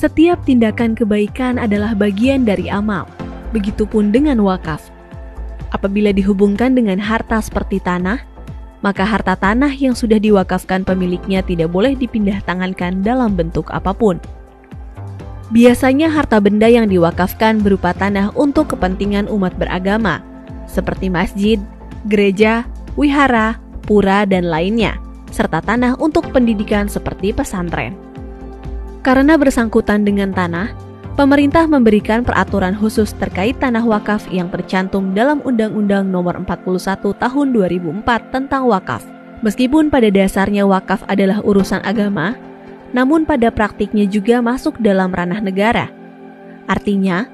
Setiap tindakan kebaikan adalah bagian dari amal. Begitupun dengan wakaf. Apabila dihubungkan dengan harta seperti tanah, maka harta tanah yang sudah diwakafkan pemiliknya tidak boleh dipindah tangankan dalam bentuk apapun. Biasanya harta benda yang diwakafkan berupa tanah untuk kepentingan umat beragama, seperti masjid, gereja, wihara, pura, dan lainnya, serta tanah untuk pendidikan seperti pesantren. Karena bersangkutan dengan tanah, pemerintah memberikan peraturan khusus terkait tanah wakaf yang tercantum dalam Undang-Undang Nomor 41 Tahun 2004 tentang wakaf. Meskipun pada dasarnya wakaf adalah urusan agama, namun pada praktiknya juga masuk dalam ranah negara. Artinya,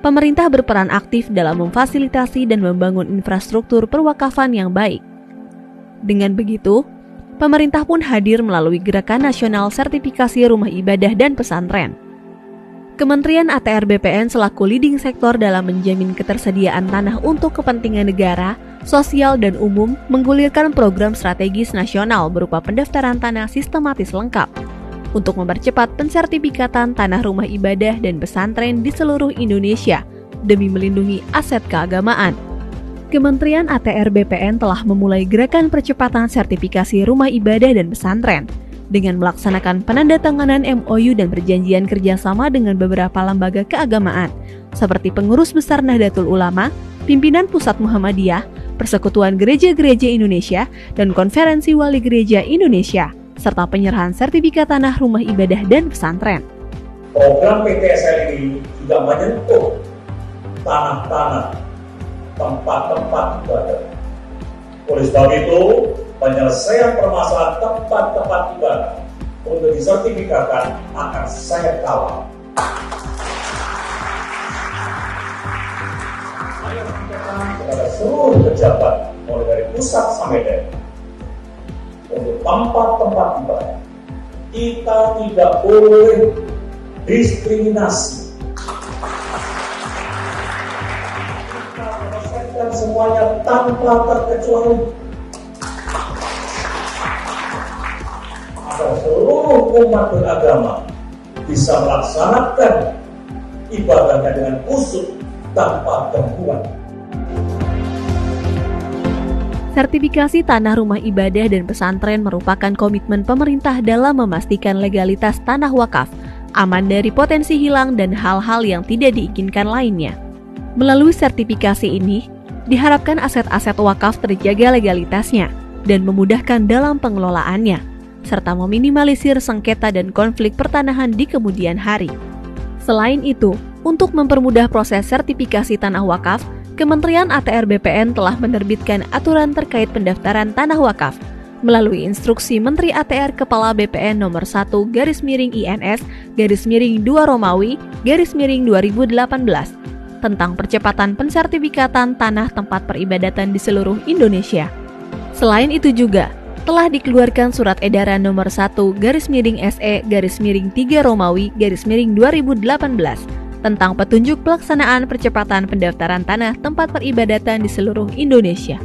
pemerintah berperan aktif dalam memfasilitasi dan membangun infrastruktur perwakafan yang baik. Dengan begitu, pemerintah pun hadir melalui Gerakan Nasional Sertifikasi Rumah Ibadah dan Pesantren. Kementerian ATR BPN selaku leading sektor dalam menjamin ketersediaan tanah untuk kepentingan negara, sosial, dan umum menggulirkan program strategis nasional berupa pendaftaran tanah sistematis lengkap untuk mempercepat pensertifikatan tanah rumah ibadah dan pesantren di seluruh Indonesia demi melindungi aset keagamaan. Kementerian ATR BPN telah memulai gerakan percepatan sertifikasi rumah ibadah dan pesantren dengan melaksanakan penandatanganan MOU dan perjanjian kerjasama dengan beberapa lembaga keagamaan, seperti Pengurus Besar Nahdlatul Ulama, Pimpinan Pusat Muhammadiyah, Persekutuan Gereja-Gereja Indonesia, dan Konferensi Wali Gereja Indonesia, serta penyerahan sertifikat tanah rumah ibadah dan pesantren. Program PTSL ini juga menyentuh tanah-tanah, tempat-tempat ibadah. Oleh sebab itu, penyelesaian permasalahan tempat-tempat ibadah untuk disertifikatkan akan saya kawal. Saya sampaikan kepada seluruh pejabat, mulai dari pusat sampai daerah, untuk tempat-tempat ibadah, kita tidak boleh diskriminasi. Kita menyelesaikan semuanya tanpa terkecuali. Agar seluruh umat beragama bisa melaksanakan ibadahnya dengan khusyuk tanpa gangguan. Sertifikasi tanah rumah ibadah dan pesantren merupakan komitmen pemerintah dalam memastikan legalitas tanah wakaf, aman dari potensi hilang dan hal-hal yang tidak diinginkan lainnya. Melalui sertifikasi ini, diharapkan aset-aset wakaf terjaga legalitasnya dan memudahkan dalam pengelolaannya, serta meminimalisir sengketa dan konflik pertanahan di kemudian hari. Selain itu, untuk mempermudah proses sertifikasi tanah wakaf, Kementerian ATR BPN telah menerbitkan aturan terkait pendaftaran tanah wakaf melalui instruksi Menteri ATR Kepala BPN nomor 1/INS-2 Romawi/2018 tentang percepatan pensertifikatan tanah tempat peribadatan di seluruh Indonesia. Selain itu juga telah dikeluarkan Surat Edaran nomor 1/SE/3 Romawi/2018 tentang petunjuk pelaksanaan percepatan pendaftaran tanah tempat peribadatan di seluruh Indonesia.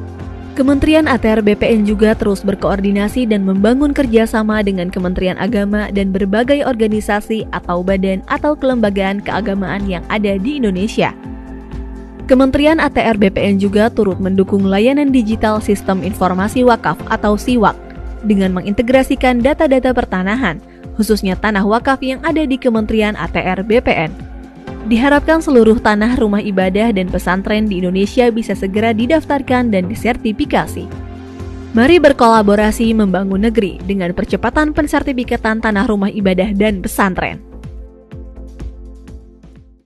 Kementerian ATR BPN juga terus berkoordinasi dan membangun kerjasama dengan Kementerian Agama dan berbagai organisasi atau badan atau kelembagaan keagamaan yang ada di Indonesia. Kementerian ATR BPN juga turut mendukung layanan digital Sistem Informasi Wakaf atau SIWAK dengan mengintegrasikan data-data pertanahan, khususnya tanah wakaf yang ada di Kementerian ATR BPN. Diharapkan seluruh tanah rumah ibadah dan pesantren di Indonesia bisa segera didaftarkan dan disertifikasi. Mari berkolaborasi membangun negeri dengan percepatan pensertifikatan tanah rumah ibadah dan pesantren.